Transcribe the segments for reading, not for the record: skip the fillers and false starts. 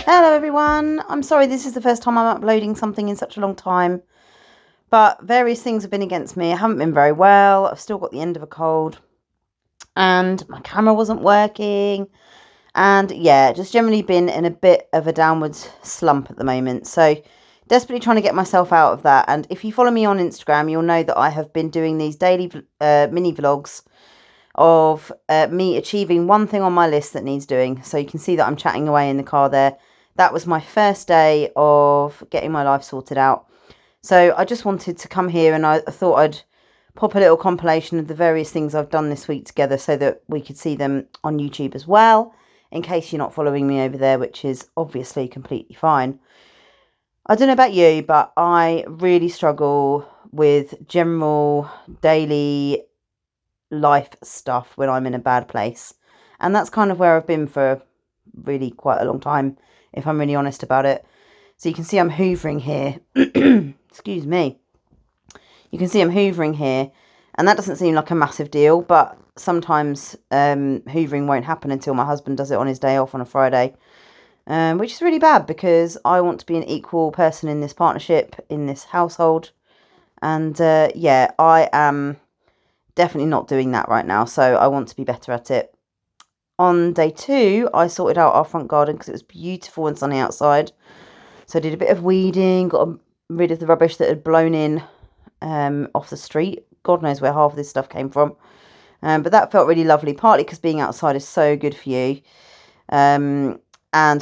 Hello everyone, I'm sorry this is the first time I'm uploading something in such a long time, but various things have been against me. I haven't been very well, I've still got the end of a cold, and my camera wasn't working, and yeah, just generally been in a bit of a downward slump at the moment, so desperately trying to get myself out of that. And if you follow me on Instagram, you'll know that I have been doing these daily mini vlogs of me achieving one thing on my list that needs doing. So you can see that I'm chatting away in the car there. That was my first day of getting my life sorted out. So I just wanted to come here, and I thought I'd pop a little compilation of the various things I've done this week together so that we could see them on YouTube as well, in case you're not following me over there, which is obviously completely fine. I don't know about you, but I really struggle with general daily life stuff when I'm in a bad place. And that's kind of where I've been for really quite a long time, if I'm really honest about it. So you can see I'm hoovering here. Excuse me. You can see I'm hoovering here, and that doesn't seem like a massive deal, but sometimes hoovering won't happen until my husband does it on his day off on a Friday, which is really bad because I want to be an equal person in this partnership, in this household. And yeah, I am definitely not doing that right now, so I want to be better at it. On day 2, I sorted out our front garden because it was beautiful and sunny outside. So I did a bit of weeding, got rid of the rubbish that had blown in off the street. God knows where half of this stuff came from. But that felt really lovely, partly because being outside is so good for you. And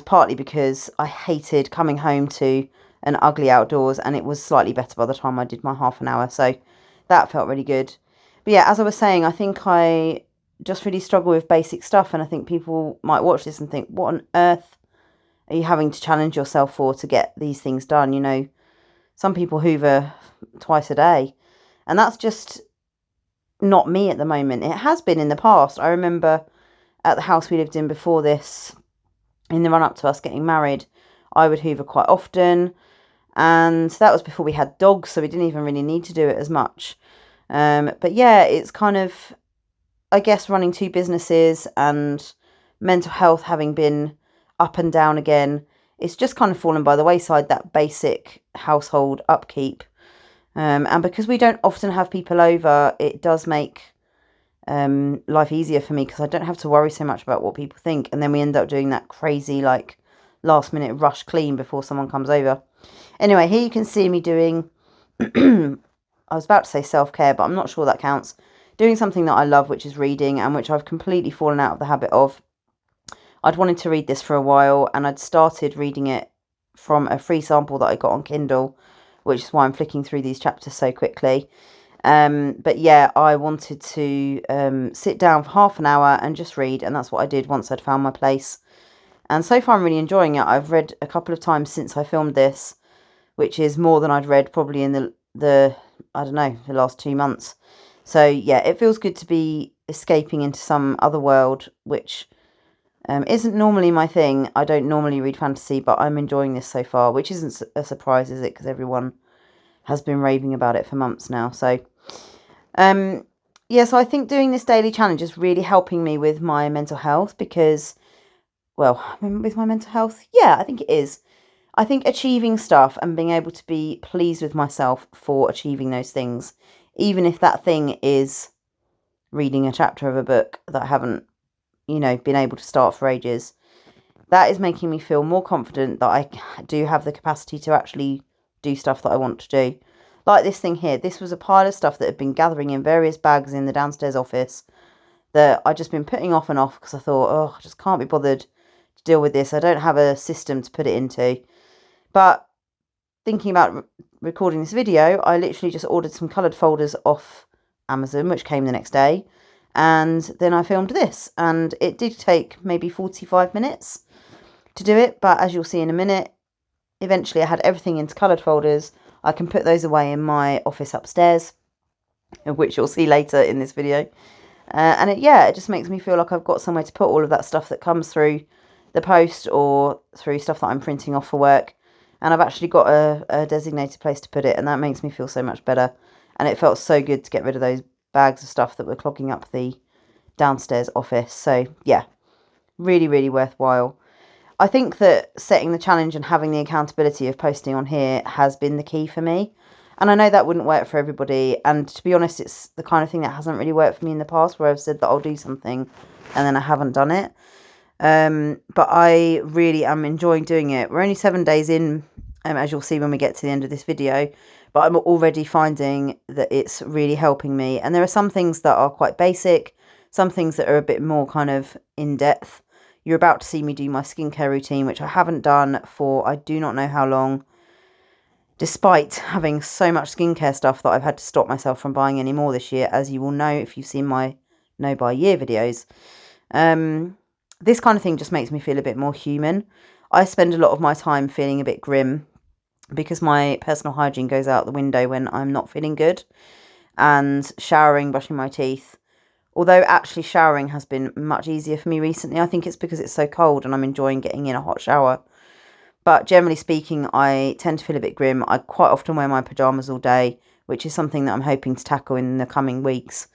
partly because I hated coming home to an ugly outdoors, and it was slightly better by the time I did my half an hour. So that felt really good. But yeah, as I was saying, I think I just really struggle with basic stuff, and I think people might watch this and think, what on earth are you having to challenge yourself for to get these things done? You know, some people hoover twice a day, and that's just not me at the moment. It has been in the past. I remember at the house we lived in before this, in the run up to us getting married, I would hoover quite often, and that was before we had dogs, so we didn't even really need to do it as much. But yeah, it's kind of, I guess, running 2 businesses and mental health having been up and down again, it's just kind of fallen by the wayside, that basic household upkeep. And because we don't often have people over, it does make life easier for me because I don't have to worry so much about what people think. And then we end up doing that crazy, like, last minute rush clean before someone comes over. Anyway, here you can see me doing I was about to say self-care, but I'm not sure that counts. Doing something that I love, which is reading, and which I've completely fallen out of the habit of. I'd wanted to read this for a while, and I'd started reading it from a free sample that I got on Kindle, which is why I'm flicking through these chapters so quickly. But yeah, I wanted to sit down for half an hour and just read, and that's what I did once I'd found my place. And so far I'm really enjoying it. I've read a couple of times since I filmed this, which is more than I'd read probably in the I don't know, the last 2 months. So yeah, it feels good to be escaping into some other world, which isn't normally my thing. I don't normally read fantasy, but I'm enjoying this so far, which isn't a surprise, is it? Because everyone has been raving about it for months now. So yeah, so I think doing this daily challenge is really helping me with my mental health because, well, with my mental health, yeah, I think it is. I think achieving stuff and being able to be pleased with myself for achieving those things, even if that thing is reading a chapter of a book that I haven't, been able to start for ages, that is making me feel more confident that I do have the capacity to actually do stuff that I want to do. Like this thing here, this was a pile of stuff that had been gathering in various bags in the downstairs office that I'd just been putting off and off because I thought, oh, I just can't be bothered to deal with this. I don't have a system to put it into. But thinking about recording this video, I literally just ordered some coloured folders off Amazon, which came the next day. And then I filmed this. And it did take maybe 45 minutes to do it. But as you'll see in a minute, eventually I had everything into coloured folders. I can put those away in my office upstairs, which you'll see later in this video. And it just makes me feel like I've got somewhere to put all of that stuff that comes through the post or through stuff that I'm printing off for work. And I've actually got a designated place to put it, and that makes me feel so much better. And it felt so good to get rid of those bags of stuff that were clogging up the downstairs office. So yeah, really, really worthwhile. I think that setting the challenge and having the accountability of posting on here has been the key for me. And I know that wouldn't work for everybody. And to be honest, it's the kind of thing that hasn't really worked for me in the past, where I've said that I'll do something and then I haven't done it. But I really am enjoying doing it. We're only 7 days in, as you'll see when we get to the end of this video. But I'm already finding that it's really helping me. And there are some things that are quite basic, some things that are a bit more kind of in-depth. You're about to see me do my skincare routine, which I haven't done for I do not know how long, despite having so much skincare stuff that I've had to stop myself from buying any more this year, as you will know if you've seen my no buy year videos. This kind of thing just makes me feel a bit more human. I spend a lot of my time feeling a bit grim because my personal hygiene goes out the window when I'm not feeling good, and showering, brushing my teeth. Although actually showering has been much easier for me recently. I think it's because it's so cold and I'm enjoying getting in a hot shower. But generally speaking, I tend to feel a bit grim. I quite often wear my pyjamas all day, which is something that I'm hoping to tackle in the coming weeks.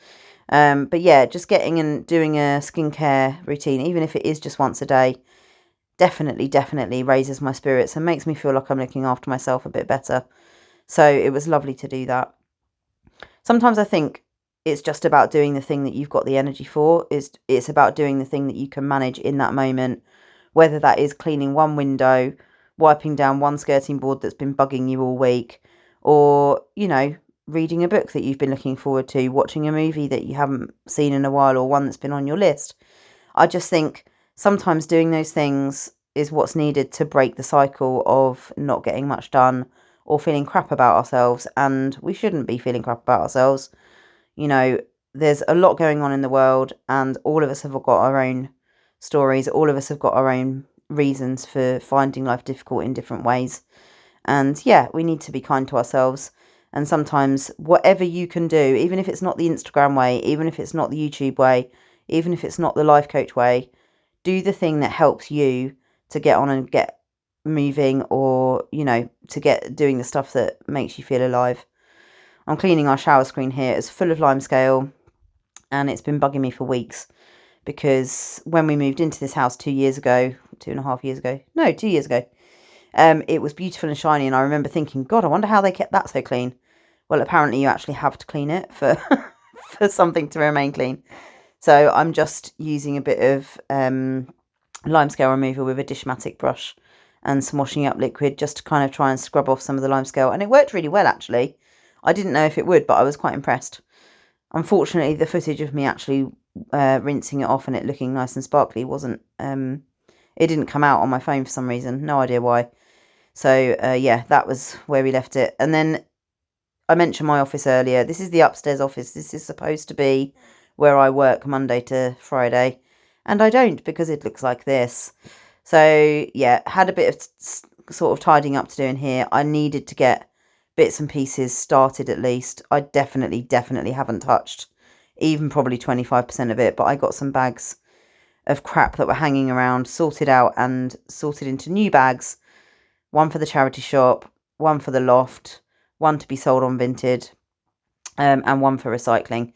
But yeah, just getting and doing a skincare routine, even if it is just once a day, definitely raises my spirits and makes me feel like I'm looking after myself a bit better. So it was lovely to do that. Sometimes I think it's just about doing the thing that you've got the energy for. It's about doing the thing that you can manage in that moment, whether that is cleaning one window, wiping down one skirting board that's been bugging you all week, or, you know, reading a book that you've been looking forward to, watching a movie that you haven't seen in a while, or one that's been on your list. I just think sometimes doing those things is what's needed to break the cycle of not getting much done or feeling crap about ourselves. And we shouldn't be feeling crap about ourselves. You know, there's a lot going on in the world, and all of us have got our own stories. All of us have got our own reasons for finding life difficult in different ways. And yeah, we need to be kind to ourselves. And sometimes whatever you can do, even if it's not the Instagram way, even if it's not the YouTube way, even if it's not the life coach way, do the thing that helps you to get on and get moving, or, you know, to get doing the stuff that makes you feel alive. I'm cleaning our shower screen here. It's full of limescale and it's been bugging me for weeks, because when we moved into this house 2 years ago, 2.5 years ago, no, 2 years ago, it was beautiful and shiny, and I remember thinking, God, I wonder how they kept that so clean. Well, apparently you actually have to clean it for for something to remain clean. So I'm just using a bit of limescale remover with a Dishmatic brush and some washing up liquid just to kind of try and scrub off some of the limescale, and it worked really well actually. I didn't know if it would, but I was quite impressed. Unfortunately, the footage of me actually rinsing it off and it looking nice and sparkly wasn't, it didn't come out on my phone for some reason. No idea why. So, yeah, that was where we left it. And then I mentioned my office earlier. This is the upstairs office. This is supposed to be where I work Monday to Friday. And I don't, because it looks like this. So, yeah, had a bit of sort of tidying up to do in here. I needed to get bits and pieces started at least. I definitely haven't touched even probably 25% of it, but I got some bags of crap that were hanging around sorted out and sorted into new bags. One for the charity shop, one for the loft, one to be sold on Vinted, and one for recycling.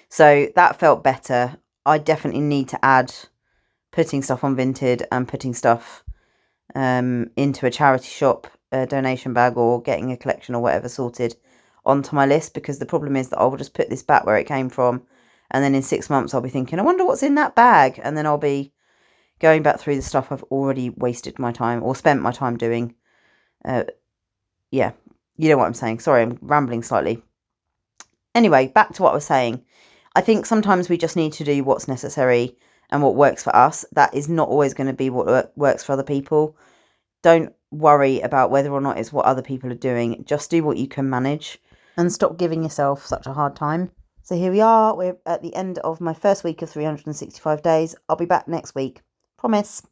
So that felt better. I definitely need to add putting stuff on Vinted and putting stuff into a charity shop, a donation bag, or getting a collection or whatever sorted onto my list, because the problem is that I will just put this back where it came from, and then in 6 months I'll be thinking, I wonder what's in that bag, and then I'll be going back through the stuff I've already wasted my time or spent my time doing. Yeah, you know what I'm saying. Sorry, I'm rambling slightly. Anyway, back to what I was saying. I think sometimes we just need to do what's necessary and what works for us. That is not always going to be what works for other people. Don't worry about whether or not it's what other people are doing. Just do what you can manage and stop giving yourself such a hard time. So here we are. We're at the end of my first week of 365 days. I'll be back next week. Promise.